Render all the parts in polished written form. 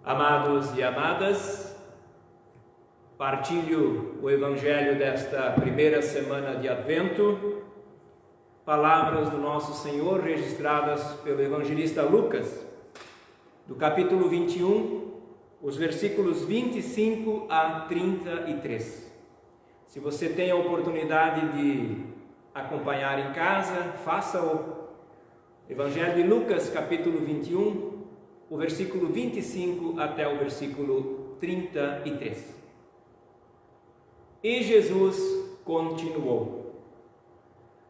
Amados e amadas, partilho o Evangelho desta primeira semana de Advento, palavras do nosso Senhor registradas pelo evangelista Lucas, do capítulo 21, os versículos 25 a 33. Se você tem a oportunidade de acompanhar em casa, faça o Evangelho de Lucas, capítulo 21, o versículo 25 até o versículo 33. E Jesus continuou: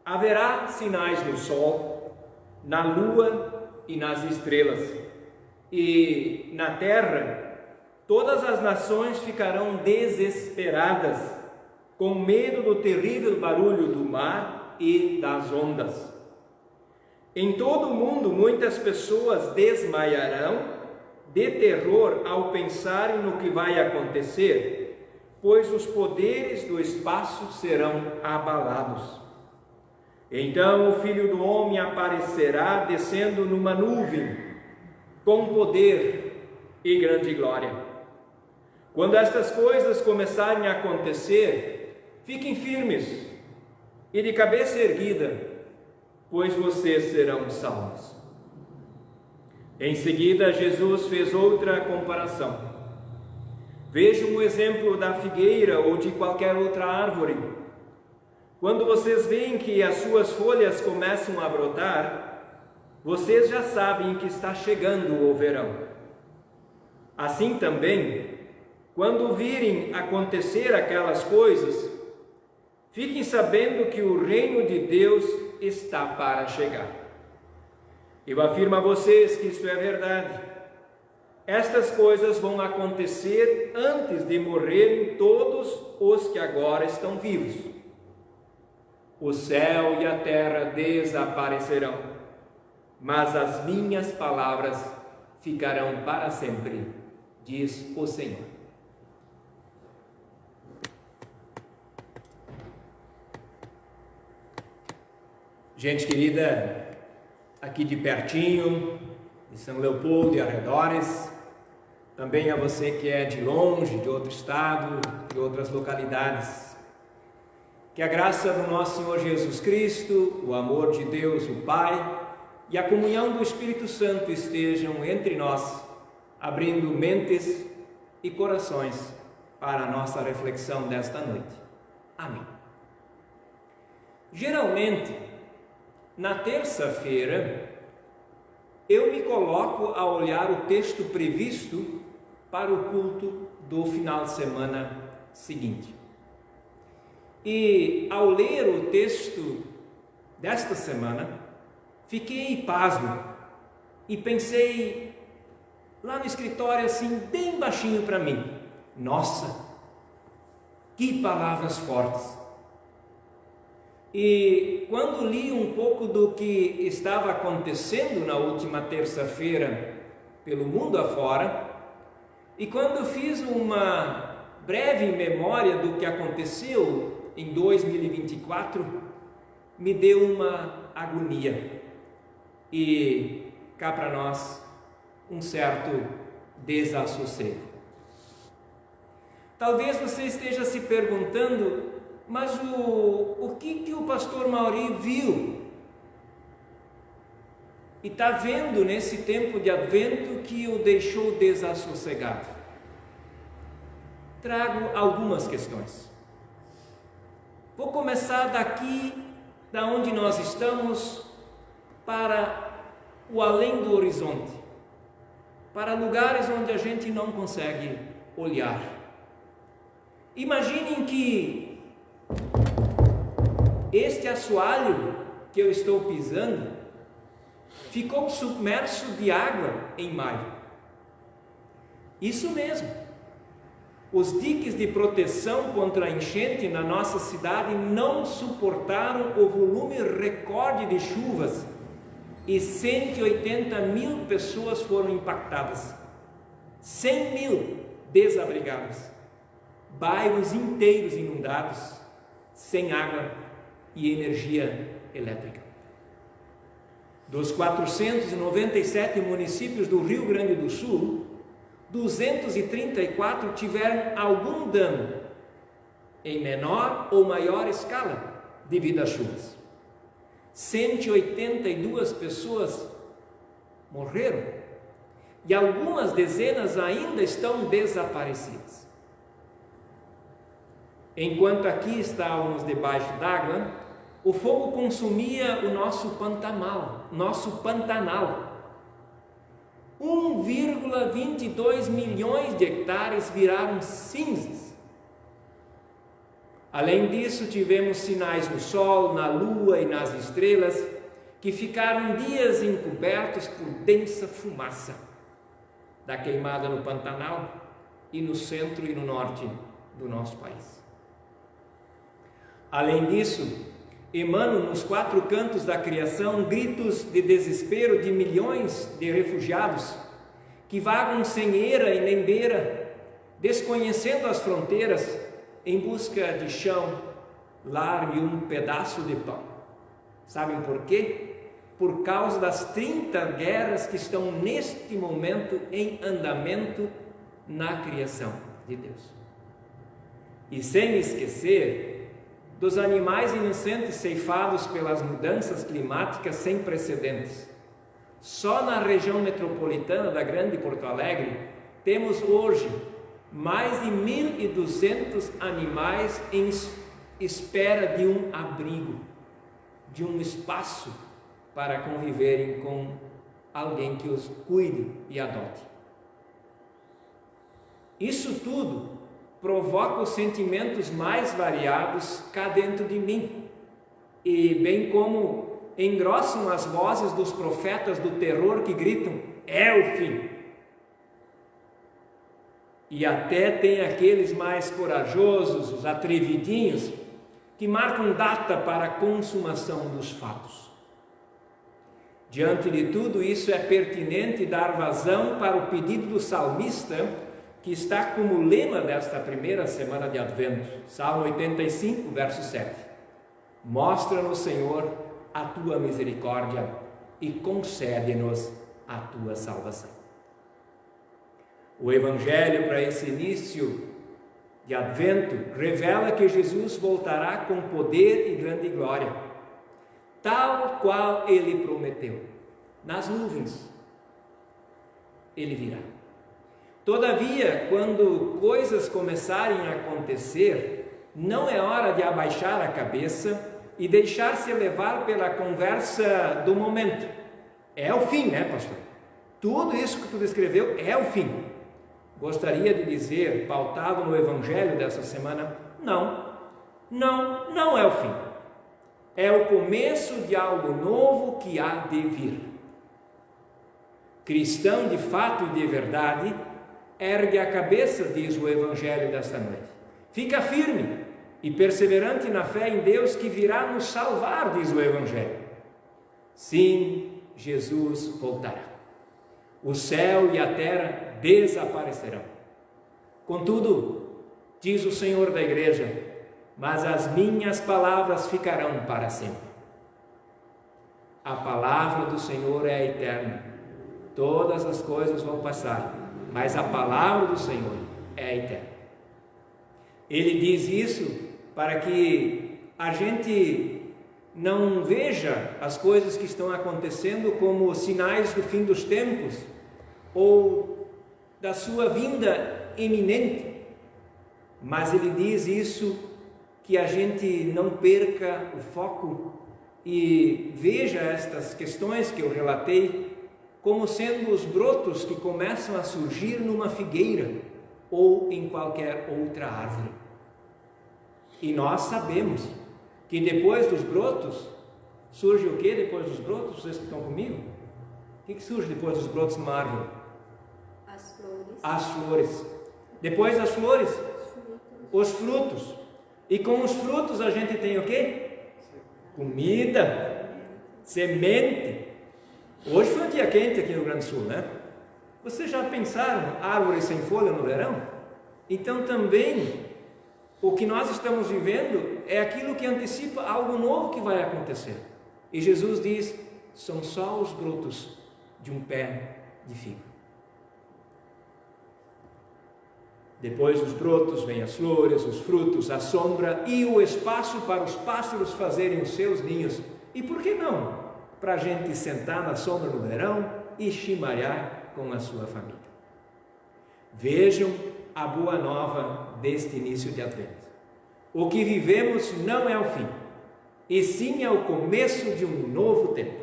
haverá sinais no sol, na lua e nas estrelas, e na terra todas as nações ficarão desesperadas, com medo do terrível barulho do mar e das ondas. Em todo o mundo muitas pessoas desmaiarão de terror ao pensarem no que vai acontecer, pois os poderes do espaço serão abalados. Então o Filho do Homem aparecerá descendo numa nuvem, com poder e grande glória. Quando estas coisas começarem a acontecer, fiquem firmes e de cabeça erguida, pois vocês serão salvos. Em seguida, Jesus fez outra comparação. Vejam o exemplo da figueira ou de qualquer outra árvore. Quando vocês veem que as suas folhas começam a brotar, vocês já sabem que está chegando o verão. Assim também, quando virem acontecer aquelas coisas, fiquem sabendo que o reino de Deus está para chegar. Eu afirmo a vocês que isto é verdade. Estas coisas vão acontecer antes de morrerem todos os que agora estão vivos. O céu e a terra desaparecerão, mas as minhas palavras ficarão para sempre, diz o Senhor. Gente querida, aqui de pertinho, de São Leopoldo e arredores, também a você que é de longe, de outro estado, de outras localidades, que a graça do nosso Senhor Jesus Cristo, o amor de Deus, o Pai, e a comunhão do Espírito Santo estejam entre nós, abrindo mentes e corações para a nossa reflexão desta noite. Amém. Geralmente, na terça-feira, eu me coloco a olhar o texto previsto para o culto do final de semana seguinte. E ao ler o texto desta semana, fiquei pasmo e pensei lá no escritório assim, bem baixinho para mim: nossa, que palavras fortes! E quando li um pouco do que estava acontecendo na última terça-feira pelo mundo afora, e quando fiz uma breve memória do que aconteceu em 2024, me deu uma agonia e, cá para nós, um certo desassossego. Talvez você esteja se perguntando: mas o que o pastor Mauri viu e está vendo nesse tempo de Advento que o deixou desassossegado? Trago algumas questões. Vou começar daqui, da onde nós estamos, para o além do horizonte, para lugares onde a gente não consegue olhar. Imaginem que este assoalho que eu estou pisando ficou submerso de água em maio. Isso mesmo. Os diques de proteção contra a enchente na nossa cidade não suportaram o volume recorde de chuvas e 180 mil pessoas foram impactadas. 100 mil desabrigados. Bairros inteiros inundados, sem água e energia elétrica. Dos 497 municípios do Rio Grande do Sul, 234 tiveram algum dano, em menor ou maior escala, devido às chuvas. 182 pessoas morreram e algumas dezenas ainda estão desaparecidas. Enquanto aqui estávamos debaixo d'água, o fogo consumia o nosso Pantanal. 1,22 milhões de hectares viraram cinzas. Além disso, tivemos sinais no Sol, na Lua e nas estrelas, que ficaram dias encobertos por densa fumaça da queimada no Pantanal e no centro e no norte do nosso país. Além disso, emanam nos 4 cantos da criação gritos de desespero de milhões de refugiados que vagam sem eira e nem beira, desconhecendo as fronteiras, em busca de chão, lar e um pedaço de pão. Sabem por quê? Por causa das 30 guerras que estão neste momento em andamento na criação de Deus. E sem esquecer dos animais inocentes ceifados pelas mudanças climáticas sem precedentes. Só na região metropolitana da Grande Porto Alegre temos hoje mais de 1.200 animais em espera de um abrigo, de um espaço para conviverem com alguém que os cuide e adote. Isso tudo provoca os sentimentos mais variados cá dentro de mim, e bem como engrossam as vozes dos profetas do terror que gritam: é o fim. E até tem aqueles mais corajosos, os atrevidinhos, que marcam data para a consumação dos fatos. Diante de tudo isso, é pertinente dar vazão para o pedido do salmista, que está como lema desta primeira semana de Advento, Salmo 85, verso 7. Mostra-nos, Senhor, a tua misericórdia e concede-nos a tua salvação. O Evangelho para esse início de Advento revela que Jesus voltará com poder e grande glória, tal qual Ele prometeu. Nas nuvens Ele virá. Todavia, quando coisas começarem a acontecer, não é hora de abaixar a cabeça e deixar-se levar pela conversa do momento. É o fim, né, pastor? Tudo isso que tu descreveu é o fim. Gostaria de dizer, pautado no Evangelho dessa semana, não é o fim. É o começo de algo novo que há de vir. Cristão de fato e de verdade, ergue a cabeça, diz o Evangelho desta noite. Fica firme e perseverante na fé em Deus que virá nos salvar, diz o Evangelho. Sim, Jesus voltará. O céu e a terra desaparecerão. Contudo, diz o Senhor da igreja, mas as minhas palavras ficarão para sempre. A palavra do Senhor é eterna. Todas as coisas vão passar, mas a palavra do Senhor é eterna. Ele diz isso para que a gente não veja as coisas que estão acontecendo como sinais do fim dos tempos ou da sua vinda iminente, mas ele diz isso que a gente não perca o foco e veja estas questões que eu relatei como sendo os brotos que começam a surgir numa figueira ou em qualquer outra árvore. E nós sabemos que depois dos brotos, surge o que depois dos brotos? Vocês que estão comigo? O que surge depois dos brotos numa árvore? As flores. As flores. Depois das flores, os frutos. E com os frutos a gente tem o quê? Comida, semente. Hoje foi um dia quente aqui no Rio Grande do Sul, né? Vocês já pensaram árvores sem folha no verão? Então também o que nós estamos vivendo é aquilo que antecipa algo novo que vai acontecer. E Jesus diz, são só os brotos de um pé de figo. Depois dos brotos vêm as flores, os frutos, a sombra e o espaço para os pássaros fazerem os seus ninhos. E por que não? Para a gente sentar na sombra no verão e chimarrar com a sua família. Vejam a boa nova deste início de Advento. O que vivemos não é o fim, e sim é o começo de um novo tempo.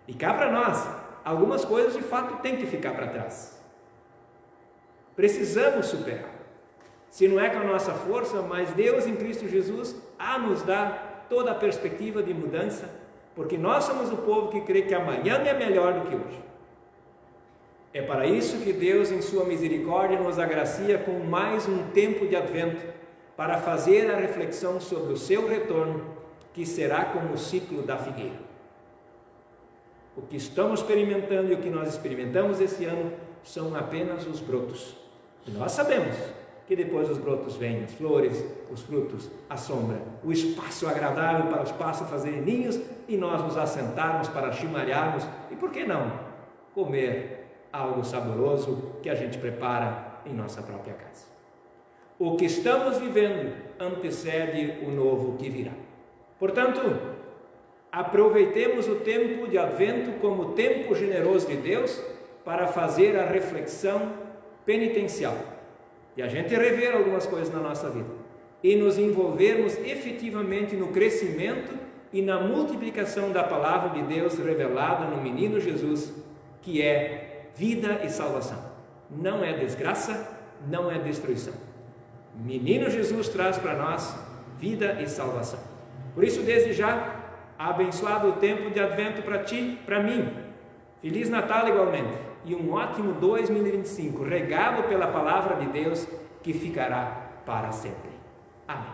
E cá para nós, algumas coisas de fato têm que ficar para trás. Precisamos superar. Se não é com a nossa força, mas Deus em Cristo Jesus nos dá toda a perspectiva de mudança, porque nós somos o povo que crê que amanhã é melhor do que hoje. É para isso que Deus, em sua misericórdia, nos agracia com mais um tempo de Advento, para fazer a reflexão sobre o seu retorno, que será como o ciclo da figueira. O que estamos experimentando e o que nós experimentamos esse ano são apenas os brotos. E nós sabemos que depois dos brotos vêm as flores, os frutos, a sombra, o espaço agradável para os pássaros fazerem ninhos e nós nos assentarmos para chimarrarmos e, por que não, comer algo saboroso que a gente prepara em nossa própria casa. O que estamos vivendo antecede o novo que virá. Portanto, aproveitemos o tempo de Advento como tempo generoso de Deus para fazer a reflexão penitencial e a gente rever algumas coisas na nossa vida e nos envolvermos efetivamente no crescimento e na multiplicação da palavra de Deus revelada no menino Jesus, que é vida e salvação. Não é desgraça, não é destruição. Menino Jesus traz para nós vida e salvação. Por isso, desde já, abençoado o tempo de Advento para ti, para mim. Feliz Natal igualmente. E um ótimo 2025, regado pela palavra de Deus, que ficará para sempre. Amém.